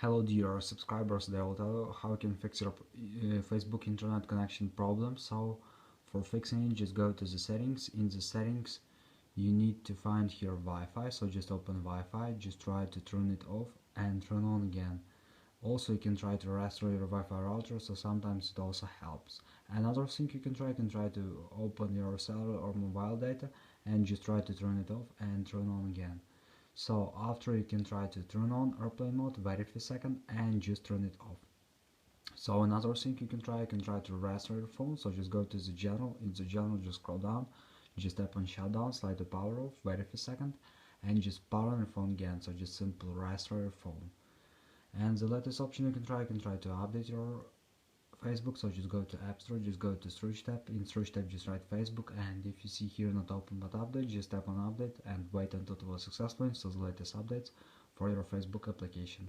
Hello dear subscribers, they will tell you how you can fix your Facebook internet connection problem. So for fixing it, just go to the settings. In the settings you need to find here Wi-Fi, so just open Wi-Fi, just try to turn it off and turn on again. Also you can try to restore your Wi-Fi router, so sometimes it also helps. Another thing you can try to open your cellular or mobile data and just try to turn it off and turn on again. So after, you can try to turn on airplane mode, wait a few seconds and just turn it off. So another thing you can try to restore your phone. So just go to the general, in the general just scroll down, just tap on shutdown, slide the power off, wait a few seconds and just power on your phone again. So just simply restore your phone. And the latest option you can try to update your Facebook. So just go to App Store, just go to search tab, in search tab just write Facebook, and if you see here not open but update, just tap on update and wait until it was successful, so the latest updates for your Facebook application.